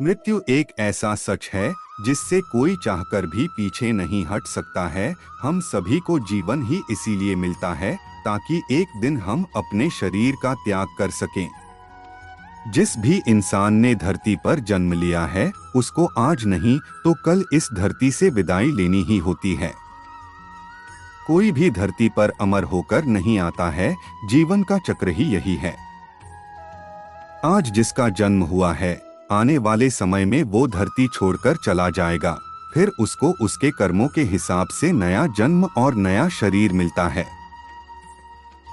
मृत्यु एक ऐसा सच है जिससे कोई चाहकर भी पीछे नहीं हट सकता है। हम सभी को जीवन ही इसीलिए मिलता है ताकि एक दिन हम अपने शरीर का त्याग कर सकें। जिस भी इंसान ने धरती पर जन्म लिया है उसको आज नहीं तो कल इस धरती से विदाई लेनी ही होती है। कोई भी धरती पर अमर होकर नहीं आता है, जीवन का चक्र ही यही है। आज जिसका जन्म हुआ है आने वाले समय में वो धरती छोड़कर चला जाएगा, फिर उसको उसके कर्मों के हिसाब से नया जन्म और नया शरीर मिलता है।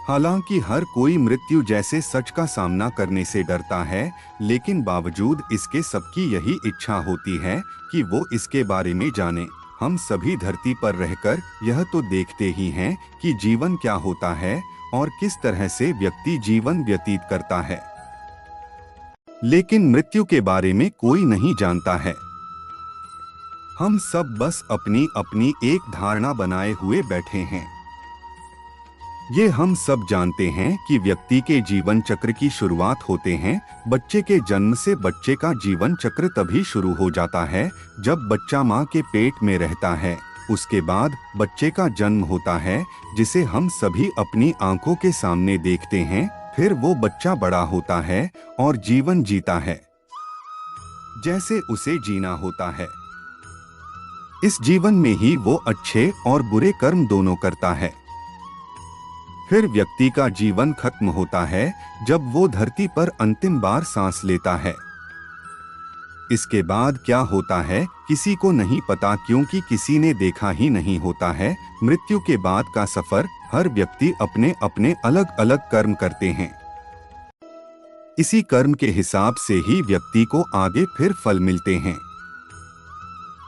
हालांकि हर कोई मृत्यु जैसे सच का सामना करने से डरता है, लेकिन बावजूद इसके सबकी यही इच्छा होती है कि वो इसके बारे में जाने। हम सभी धरती पर रहकर यह तो देखते ही हैं कि जीवन क्या होता है और किस तरह से व्यक्ति जीवन व्यतीत करता है, लेकिन मृत्यु के बारे में कोई नहीं जानता है। हम सब बस अपनी अपनी एक धारणा बनाए हुए बैठे हैं। ये हम सब जानते हैं कि व्यक्ति के जीवन चक्र की शुरुआत होते हैं बच्चे के जन्म से। बच्चे का जीवन चक्र तभी शुरू हो जाता है जब बच्चा माँ के पेट में रहता है। उसके बाद बच्चे का जन्म होता है जिसे हम सभी अपनी आंखों के सामने देखते हैं। फिर वो बच्चा बड़ा होता है और जीवन जीता है जैसे उसे जीना होता है। इस जीवन में ही वो अच्छे और बुरे कर्म दोनों करता है। फिर व्यक्ति का जीवन खत्म होता है जब वो धरती पर अंतिम बार सांस लेता है। इसके बाद क्या होता है किसी को नहीं पता, क्योंकि किसी ने देखा ही नहीं होता है। मृत्यु के बाद का सफर हर व्यक्ति अपने अपने अलग अलग कर्म करते हैं। इसी कर्म के हिसाब से ही व्यक्ति को आगे फिर फल मिलते हैं।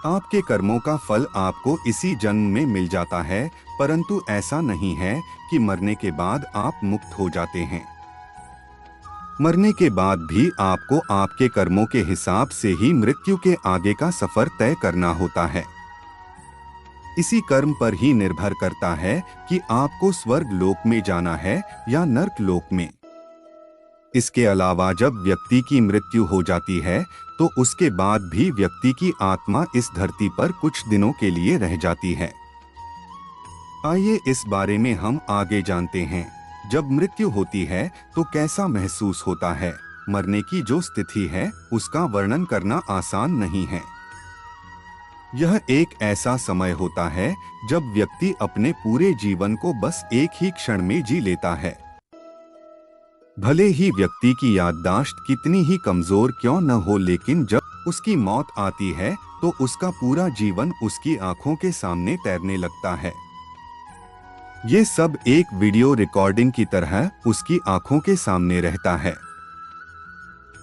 आपके कर्मों का फल आपको इसी जन्म में मिल जाता है, परंतु ऐसा नहीं है कि मरने के बाद आप मुक्त हो जाते हैं। मरने के बाद भी आपको आपके कर्मों के हिसाब से ही मृत्यु के आगे का सफर तय करना होता है। इसी कर्म पर ही निर्भर करता है कि आपको स्वर्ग लोक में जाना है या नर्क लोक में। इसके अलावा जब व्यक्ति की मृत्यु हो जाती है तो उसके बाद भी व्यक्ति की आत्मा इस धरती पर कुछ दिनों के लिए रह जाती है। आइए इस बारे में हम आगे जानते हैं। जब मृत्यु होती है तो कैसा महसूस होता है। मरने की जो स्थिति है उसका वर्णन करना आसान नहीं है। यह एक ऐसा समय होता है जब व्यक्ति अपने पूरे जीवन को बस एक ही क्षण में जी लेता है। भले ही व्यक्ति की याददाश्त कितनी ही कमजोर क्यों न हो, लेकिन जब उसकी मौत आती है तो उसका पूरा जीवन उसकी आंखों के सामने तैरने लगता है। ये सब एक वीडियो रिकॉर्डिंग की तरह उसकी आंखों के सामने रहता है।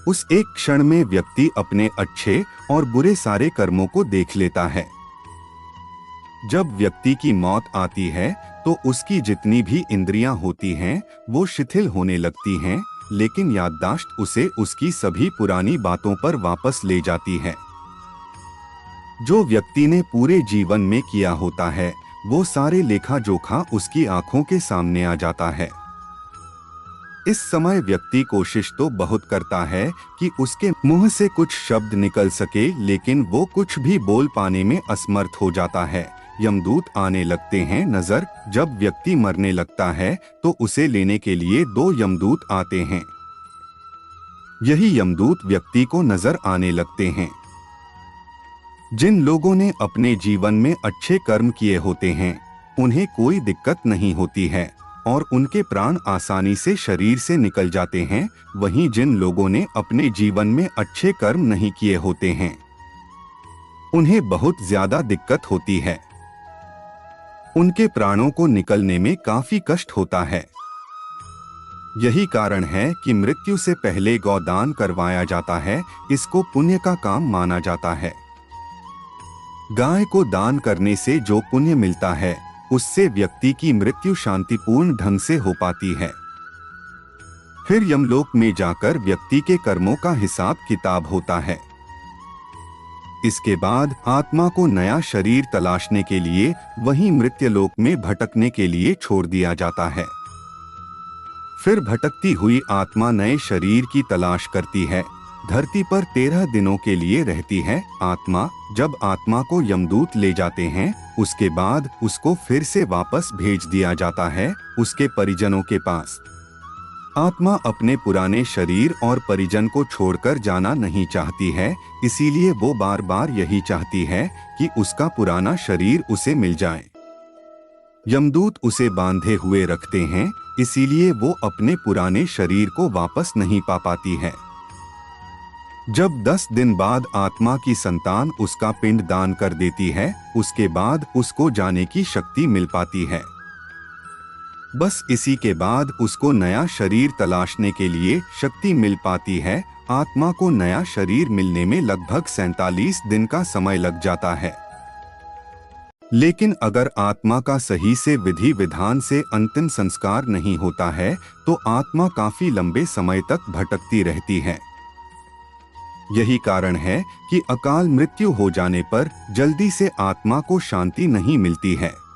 उस एक क्षण में व्यक्ति अपने अच्छे और बुरे सारे कर्मों को देख लेता है। जब व्यक्ति की मौत आती है तो उसकी जितनी भी इंद्रियां होती हैं वो शिथिल होने लगती हैं, लेकिन याददाश्त उसे उसकी सभी पुरानी बातों पर वापस ले जाती है। जो व्यक्ति ने पूरे जीवन में किया होता है वो सारे लेखा जोखा उसकी आंखों के सामने आ जाता है। इस समय व्यक्ति कोशिश तो बहुत करता है कि उसके मुंह से कुछ शब्द निकल सके, लेकिन वो कुछ भी बोल पाने में असमर्थ हो जाता है। यमदूत आने लगते हैं नजर। जब व्यक्ति मरने लगता है तो उसे लेने के लिए 2 यमदूत आते हैं। यही यमदूत व्यक्ति को नजर आने लगते हैं। जिन लोगों ने अपने जीवन में अच्छे कर्म किए होते हैं उन्हें कोई दिक्कत नहीं होती है और उनके प्राण आसानी से शरीर से निकल जाते हैं। वहीं जिन लोगों ने अपने जीवन में अच्छे कर्म नहीं किए होते हैं उन्हें बहुत ज्यादा दिक्कत होती है। उनके प्राणों को निकलने में काफी कष्ट होता है। यही कारण है कि मृत्यु से पहले गौदान करवाया जाता है। इसको पुण्य का काम माना जाता है। गाय को दान करने से जो पुण्य मिलता है उससे व्यक्ति की मृत्यु शांतिपूर्ण ढंग से हो पाती है। फिर यमलोक में जाकर व्यक्ति के कर्मों का हिसाब किताब होता है। इसके बाद आत्मा को नया शरीर तलाशने के लिए वहीं मृत्यलोक में भटकने के लिए छोड़ दिया जाता है। फिर भटकती हुई आत्मा नए शरीर की तलाश करती है। धरती पर 13 दिनों के लिए रहती है आत्मा। जब आत्मा को यमदूत ले जाते हैं, उसके बाद उसको फिर से वापस भेज दिया जाता है उसके परिजनों के पास। आत्मा अपने पुराने शरीर और परिजन को छोड़कर जाना नहीं चाहती है, इसीलिए वो बार बार यही चाहती है कि उसका पुराना शरीर उसे मिल जाए। यमदूत उसे बांधे हुए रखते हैं, इसीलिए वो अपने पुराने शरीर को वापस नहीं पा पाती है। जब 10 दिन बाद आत्मा की संतान उसका पिंड दान कर देती है, उसके बाद उसको जाने की शक्ति मिल पाती है। बस इसी के बाद उसको नया शरीर तलाशने के लिए शक्ति मिल पाती है। आत्मा को नया शरीर मिलने में लगभग 47 दिन का समय लग जाता है। लेकिन अगर आत्मा का सही से विधि विधान से अंतिम संस्कार नहीं होता है, तो आत्मा काफी लंबे समय तक भटकती रहती है। यही कारण है कि अकाल मृत्यु हो जाने पर जल्दी से आत्मा को शांति नहीं मिलती है।